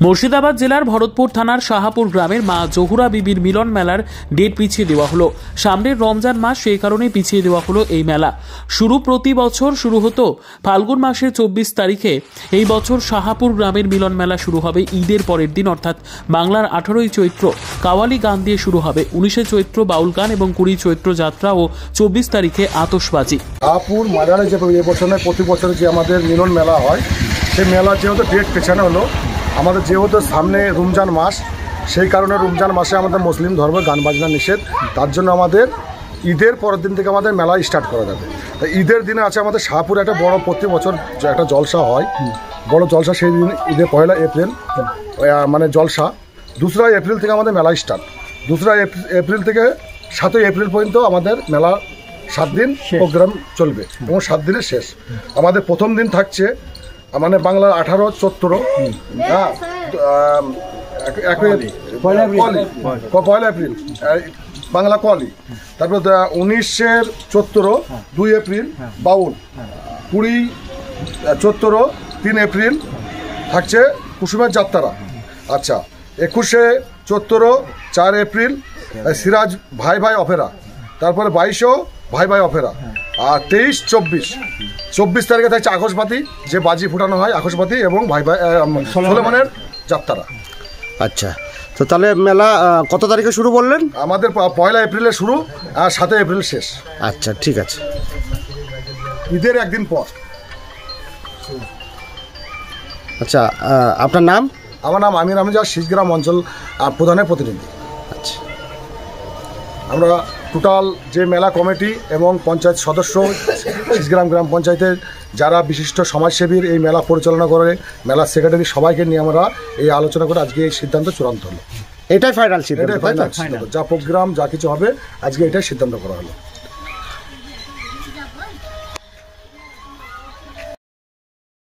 মুর্শিদাবাদ জেলার ভরতপুর থানার শাহাপুর গ্রামের মা জহুরা বিবির মিলন মেলার ডেট পিছিয়ে দেওয়া হলো। সামনের রমজান মাস, সেই কারণে পিছিয়ে দেওয়া হলো এই মেলা। প্রতি বছর শুরু হতো ফাল্গুন মাসের 24 তারিখে। এই বছর শাহাপুর গ্রামের মিলন মেলা শুরু হবে ঈদের পরের দিন, অর্থাৎ বাংলার 18ই চৈত্র কাওয়ালি গান দিয়ে শুরু হবে। 19শে চৈত্র বাউল গান এবং 20 চৈত্র যাত্রা ও 24 তারিখে আতশবাজি। শাহাপুর মাজারে যে এবছরের প্রতি বছর যে আমাদের মিলন মেলা হয়, সেই মেলা যেহেতু ডেট পেছানো হলো, আমাদের যেহেতু সামনে রমজান মাস, সেই কারণে রমজান মাসে আমাদের মুসলিম ধর্মের গান বাজনা নিষেধ। তার জন্য আমাদের ঈদের পরের দিন থেকে আমাদের মেলা স্টার্ট করা যাবে। ঈদের দিনে আছে আমাদের শাহাপুরে একটা বড় প্রতি বছর যে একটা জলসা হয়, বড় জলসা। সেই দিন ঈদের 1 এপ্রিল মানে জলসা। 2 এপ্রিল থেকে আমাদের মেলা স্টার্ট। 2 এপ্রিল থেকে 7 এপ্রিল পর্যন্ত আমাদের মেলা 7 দিন প্রোগ্রাম চলবে এবং 7 দিনের শেষ। আমাদের প্রথম দিন থাকছে মানে বাংলার 18 চৈত্র, পয়লা এপ্রিল বাংলা কলি, তারপর 19 চৈত্র 2 এপ্রিল বাউল, 20 চৈত্র 3 এপ্রিল থাকছে কুসুমের যাত্রা। আচ্ছা, 21 চৈত্র 4 এপ্রিল সিরাজ ভাই ভাই অপেরা, তারপরে 22 ভাই ভাই অপেরা, আর 23-24 তারিখে থাকছে আকাশবাতি, যে বাজি ফুটানো হয় আকাশবাতি, এবং ভাই ভাই সোলেমানের যাত্রা। আচ্ছা, তো তাহলে মেলা কত তারিখে শুরু বললেন? আমাদের 1 এপ্রিলে শুরু আর 7 এপ্রিল শেষ। আচ্ছা, ঠিক আছে। ঈদের একদিন পর। আচ্ছা, আপনার নাম? আমার নাম আমির আহমেদ, শীষগ্রাম অঞ্চল প্রধানের প্রতিনিধি। আচ্ছা, আমরা টোটাল যে মেলা কমিটি এবং পঞ্চায়েত সদস্য, শীষগ্রাম গ্রাম পঞ্চায়েতের যারা বিশিষ্ট সমাজসেবীর এই মেলা পরিচালনা করে, মেলা সেক্রেটারি, সবাইকে নিয়ে আমরা এই আলোচনা করে আজকে এই সিদ্ধান্ত চূড়ান্ত হলো। এটাই ফাইনাল সিদ্ধান্ত? এটাই ফাইনাল সিদ্ধান্ত, যা প্রোগ্রাম যা কিছু হবে আজকে এটাই সিদ্ধান্ত করা হলো।